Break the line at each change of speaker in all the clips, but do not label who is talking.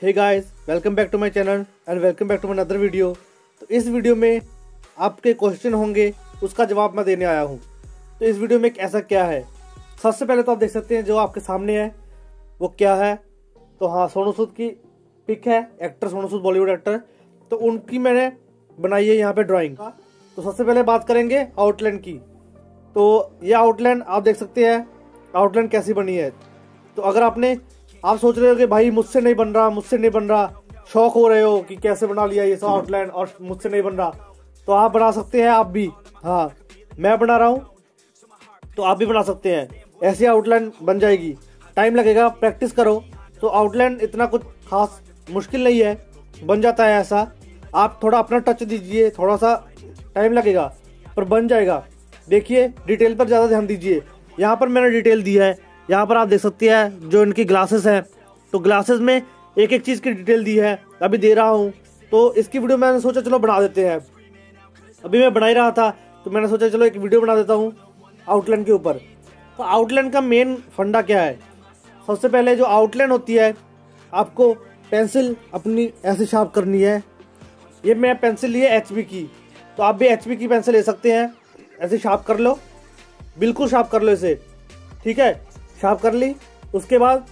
Hey guys, welcome back to my channel and welcome back to my another video. तो इस video में आपके question होंगे, उसका जवाब मैं देने आया हूँ। तो इस वीडियो में ऐसा क्या है, सबसे पहले तो आप देख सकते हैं जो आपके सामने है वो क्या है। तो हाँ, सोनू सूद की पिक है, एक्टर सोनू सूद, बॉलीवुड एक्टर। तो उनकी मैंने बनाई है यहाँ पे ड्राइंग। तो सबसे पहले बात करेंगे आउटलाइन की। तो ये आउटलाइन आप देख सकते हैं, आउटलाइन कैसी बनी है। तो अगर आप सोच रहे हो कि भाई मुझसे नहीं बन रहा, शौक हो रहे हो कि कैसे बना लिया ये सब आउटलाइन और मुझसे नहीं बन रहा, तो आप बना सकते हैं। आप भी, हाँ मैं बना रहा हूँ तो आप भी बना सकते हैं। ऐसी आउटलाइन बन जाएगी, टाइम लगेगा, प्रैक्टिस करो। तो आउटलाइन इतना कुछ खास मुश्किल नहीं है, बन जाता है ऐसा। आप थोड़ा अपना टच दीजिए, थोड़ा सा टाइम लगेगा पर बन जाएगा। देखिए, डिटेल पर ज़्यादा ध्यान दीजिए। यहाँ पर मैंने डिटेल दी है, यहाँ पर आप देख सकते हैं जो इनकी ग्लासेस हैं। तो ग्लासेस में एक एक चीज़ की डिटेल दी है, अभी दे रहा हूँ। तो इसकी वीडियो मैंने सोचा चलो बना देते हैं। अभी मैं बना ही रहा था तो मैंने सोचा चलो एक वीडियो बना देता हूँ आउटलाइन के ऊपर। तो आउटलाइन का मेन फंडा क्या है, सबसे पहले जो आउटलाइन होती है, आपको पेंसिल अपनी ऐसे शार्प करनी है। ये मैं पेंसिल ली है HB की, तो आप भी HB की पेंसिल ले सकते हैं। ऐसे शार्प कर लो, बिल्कुल शार्प कर लो इसे, ठीक है। शार्प कर ली, उसके बाद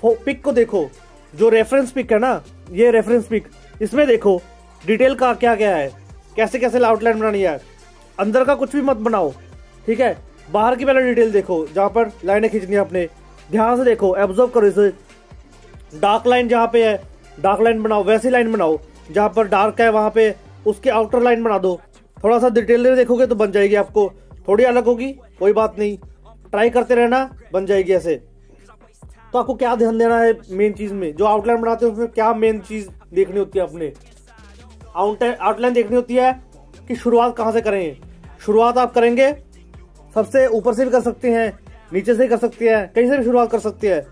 पिक को देखो, जो रेफरेंस पिक है ना, ये रेफरेंस पिक, इसमें देखो डिटेल का क्या क्या है, कैसे कैसे आउटलाइन बनानी है। अंदर का कुछ भी मत बनाओ, ठीक है। बाहर की पहले डिटेल देखो, जहाँ पर लाइनें खींचनी है अपने, ध्यान से देखो, एब्जॉर्व करो इसे। डार्क लाइन जहाँ पे है, डार्क लाइन बनाओ, वैसी लाइन बनाओ जहाँ पर डार्क है, वहाँ पे उसके आउटर लाइन बना दो। थोड़ा सा डिटेल में देखोगे तो बन जाएगी। आपको थोड़ी अलग होगी, कोई बात नहीं, ट्राई करते रहना, बन जाएगी ऐसे। तो आपको क्या ध्यान देना है मेन चीज में, जो आउटलाइन बनाते हैं उसमें क्या मेन चीज देखनी होती है। अपने आउटलाइन देखनी होती है कि शुरुआत कहाँ से करें। शुरुआत आप करेंगे, सबसे ऊपर से भी कर सकते हैं, नीचे से भी कर सकते हैं, कहीं से भी शुरुआत कर सकते हैं।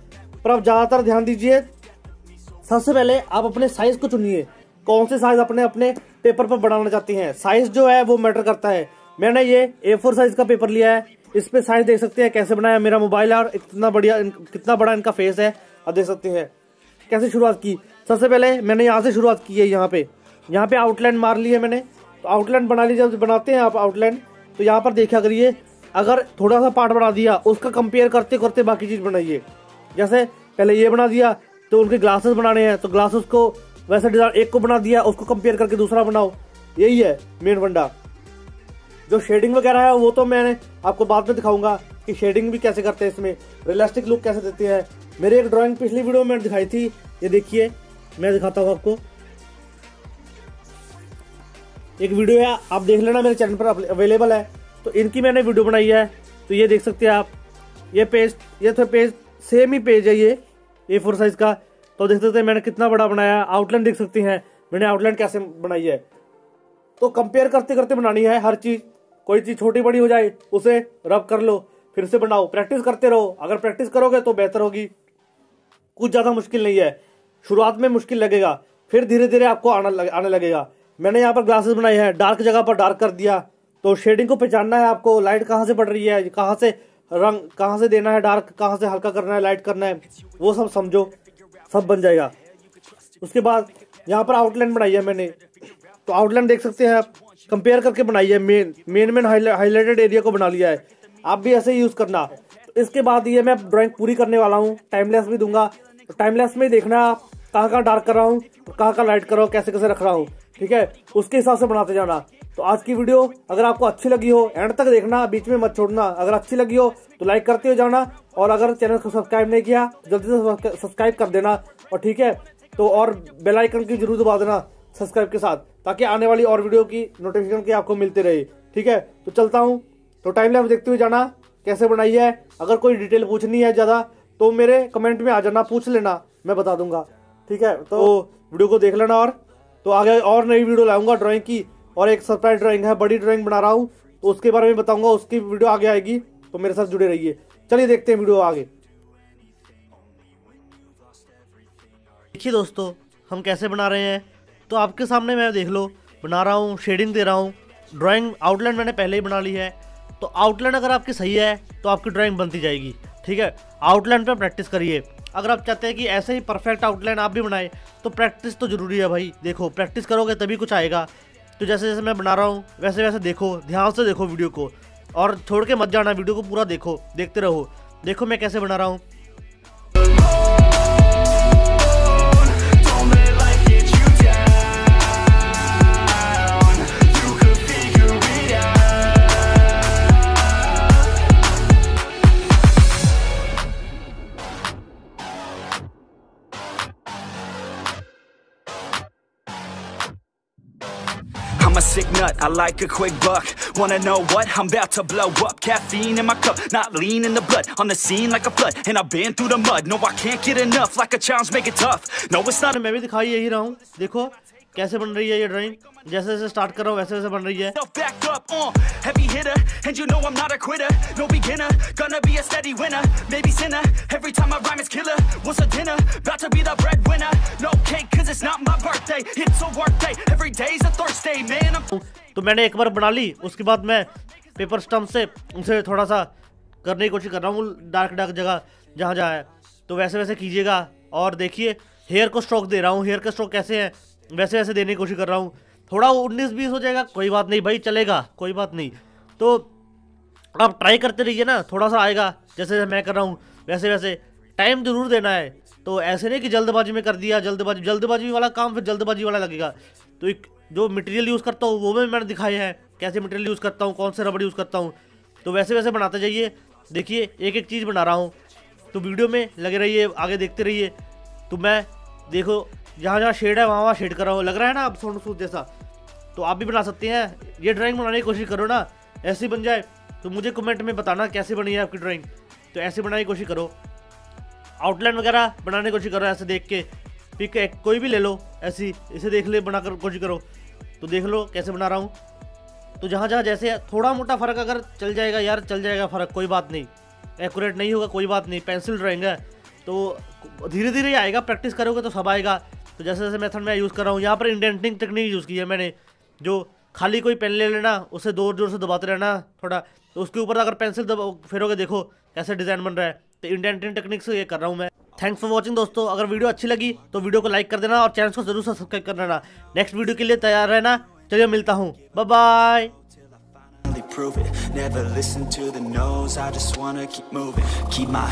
पर आप ज्यादातर ध्यान दीजिए, सबसे पहले आप अपने साइज को चुनिए, कौन से साइज अपने अपने पेपर पर बनाना चाहते हैं। साइज जो है वो मैटर करता है। मैंने ये A4 साइज का पेपर लिया है, इस पे साइज देख सकते हैं कैसे बनाया। मेरा मोबाइल है और कितना बड़ा इनका फेस है, आप देख सकते हैं। कैसे शुरुआत की, सबसे पहले मैंने यहाँ से शुरुआत की है। यहाँ पे आउटलाइन मार ली है मैंने। तो आउटलाइन बना ली, जब बनाते हैं आप आउटलाइन तो यहाँ पर देखा करिए, अगर थोड़ा सा पार्ट बना दिया उसका कंपेयर करते करते बाकी चीज बनाइए। जैसे पहले ये बना दिया तो उनके ग्लासेस बनाने हैं, तो ग्लासेस को वैसे डिजाइन एक को बना दिया, उसको कंपेयर करके दूसरा बनाओ। यही है मेन फंडा। जो शेडिंग वगैरह है वो तो मैंने आपको बाद में दिखाऊंगा कि शेडिंग भी कैसे करते हैं, इसमें रियलिस्टिक लुक कैसे देते हैं। मेरी एक ड्राइंग पिछली वीडियो में दिखाई थी, ये देखिए, मैं दिखाता हूँ आपको। एक वीडियो है, आप देख लेना, मेरे चैनल पर अवेलेबल है। तो इनकी मैंने वीडियो बनाई है, तो ये देख सकते हैं आप। ये तो पेज सेम ही पेज है, ये A4 साइज का। तो देख सकते हैं मैंने कितना बड़ा बनाया। आउटलाइन देख सकते हैं मैंने आउटलाइन कैसे बनाई है। तो कंपेयर करते करते बनानी है हर चीज। कोई चीज छोटी बड़ी हो जाए उसे रब कर लो, फिर से बनाओ, प्रैक्टिस करते रहो। अगर प्रैक्टिस करोगे तो बेहतर होगी। कुछ ज्यादा मुश्किल नहीं है, शुरुआत में मुश्किल लगेगा, फिर धीरे धीरे आपको आने लगेगा। मैंने यहाँ पर ग्लासेस बनाए हैं, डार्क जगह पर डार्क कर दिया। तो शेडिंग को पहचानना है आपको, लाइट कहाँ से पड़ रही है, कहाँ से रंग कहाँ से देना है, डार्क कहाँ से हल्का करना है, लाइट करना है, वो सब समझो, सब बन जाएगा। उसके बाद यहाँ पर आउटलाइन बनाई है मैंने। तो आउटलाइन देख सकते हैं आप, कंपेयर करके बनाई है। मेन हाईलाइटेड एरिया को बना लिया है। आप भी ऐसे यूज करना। तो इसके बाद ये मैं ड्राइंग पूरी करने वाला हूँ, टाइमलेस भी दूंगा। तो टाइमलेस में देखना कहाँ कहाँ डार्क कर रहा हूँ, कहाँ कहाँ लाइट कर रहा हूँ, कैसे कैसे रख रहा हूँ, ठीक है। उसके हिसाब से बनाते जाना। तो आज की वीडियो अगर आपको अच्छी लगी हो, एंड तक देखना, बीच में मत छोड़ना। अगर अच्छी लगी हो तो लाइक करते हो जाना, और अगर चैनल को सब्सक्राइब नहीं किया जल्दी से सब्सक्राइब कर देना, और ठीक है। तो और बेल आइकन की जरूर दबा देना सब्सक्राइब के साथ, ताकि आने वाली और वीडियो की नोटिफिकेशन की आपको मिलते रहे, ठीक है। तो चलता हूँ, तो टाइम लैप्स देखते हुए जाना कैसे बनाई है। अगर कोई डिटेल पूछनी है ज्यादा तो मेरे कमेंट में आ जाना, पूछ लेना, मैं बता दूंगा, ठीक है। तो वीडियो को देख लेना, और तो आगे और नई वीडियो लाऊंगा ड्राइंग की। और एक सरप्राइज ड्राइंग है, बड़ी ड्राइंग बना रहा हूँ, तो उसके बारे में बताऊंगा, उसकी वीडियो आगे आएगी। तो मेरे साथ जुड़े रहिए। चलिए देखते हैं वीडियो आगे। देखिए दोस्तों, हम कैसे बना रहे हैं। तो आपके सामने मैं देख लो बना रहा हूँ, शेडिंग दे रहा हूँ। ड्राइंग आउटलाइन मैंने पहले ही बना ली है। तो आउटलाइन अगर आपकी सही है तो आपकी ड्राइंग बनती जाएगी, ठीक है। आउटलाइन पर प्रैक्टिस करिए। अगर आप चाहते हैं कि ऐसे ही परफेक्ट आउटलाइन आप भी बनाए तो प्रैक्टिस तो ज़रूरी है भाई। देखो प्रैक्टिस करोगे तभी कुछ आएगा। तो जैसे जैसे मैं बना रहा हूँ वैसे वैसे देखो, ध्यान से देखो वीडियो को, और छोड़ के मत जाना, वीडियो को पूरा देखो, देखते रहो। देखो मैं कैसे बना रहा हूँ।
I'm a sick nut, I like a quick buck. Wanna know what? I'm about to blow up. Caffeine in my cup, not lean in the blood. On the scene like a flood, and I've been through the mud. No, I can't get enough, like a challenge, make it tough. No, it's not.
मैं भी दिखा यही रहा हूँ। देखो कैसे बन रही है ये ड्राइंग। जैसे जैसे स्टार्ट कर रहा हूँ वैसे वैसे बन रही है।
Back up, heavy hitter, and you know I'm not a quitter. No beginner, gonna be a steady winner. Maybe sinner, every time I rhyme is killer. What's a dinner? About to be the breadwinner. No cake, cause it's not my birthday. It's a work day, every day's a Thursday, man.
तो मैंने एक बार बना ली, उसके बाद मैं paper stump से उनसे थोड़ा सा करने की कोशिश कर रहा हूँ, डार्क डार्क जगह जहाँ जहाँ है। तो वैसे वैसे कीजिएगा। और देखिए हेयर को स्ट्रोक दे रहा हूँ, हेयर के स्ट्रोक कैसे हैं वैसे वैसे देने की कोशिश कर रहा हूँ। थोड़ा 19-20 हो जाएगा, कोई बात नहीं भाई, चलेगा, कोई बात नहीं। तो आप ट्राई करते रहिए ना, थोड़ा सा आएगा। जैसे जैसे मैं कर रहा हूँ वैसे वैसे टाइम जरूर देना है। तो ऐसे नहीं कि जल्दबाजी में कर दिया, जल्दबाजी वाला काम फिर जल्दबाजी वाला लगेगा। तो एक जो मटेरियल यूज़ करता हूँ वो भी मैंने दिखाए हैं, कैसे मटेरियल यूज़ करता हूँ, कौन से रबड़ यूज़ करता हूँ। तो वैसे वैसे बनाते जाइए। देखिए एक एक चीज़ बना रहा हूँ, तो वीडियो में लगे रहिए, आगे देखते रहिए। तो मैं देखो जहाँ जहाँ शेड है वहाँ वहाँ शेड कर रहा हूँ। लग रहा है ना आप सोनूसूद जैसा? तो आप भी बना सकते हैं। ये ड्राइंग बनाने की कोशिश करो ना, ऐसी बन जाए तो मुझे कमेंट में बताना कैसे बनी है आपकी ड्राइंग। तो ऐसे बनाने की कोशिश करो, आउटलाइन वगैरह बनाने की कोशिश करो। ऐसे देख के पिक कोई भी ले लो, ऐसी इसे देख ले, बना कर कोशिश करो। तो देख लो कैसे बना रहा हूँ। तो जहाँ जहाँ जैसे थोड़ा मोटा फ़र्क अगर चल जाएगा यार, चल जाएगा फ़र्क, कोई बात नहीं। एक्यूरेट नहीं होगा कोई बात नहीं, पेंसिल ड्राइंग है तो धीरे धीरे आएगा, प्रैक्टिस करोगे तो सब आएगा। तो जैसे जैसे मेथड मैं यूज़ कर रहा हूँ, यहाँ पर इंडेंटिंग टेक्निक यूज़ की है मैंने। जो खाली कोई पेन ले लेना, उसे जोर जोर से दबाते रहना थोड़ा, तो उसके ऊपर अगर पेंसिल फेरोगे देखो कैसे डिज़ाइन बन रहा है। तो इंडेंटिंग टेक्निक से ये कर रहा हूँ मैं। थैंक्स फॉर वॉचिंग दोस्तों। अगर वीडियो अच्छी लगी तो वीडियो को लाइक कर देना और चैनल को जरूर सब्सक्राइब कर देना। नेक्स्ट वीडियो के लिए तैयार रहना। चलिए मिलता हूँ, bye bye.
Prove it. Never listen to the no's, I just wanna keep moving. Keep my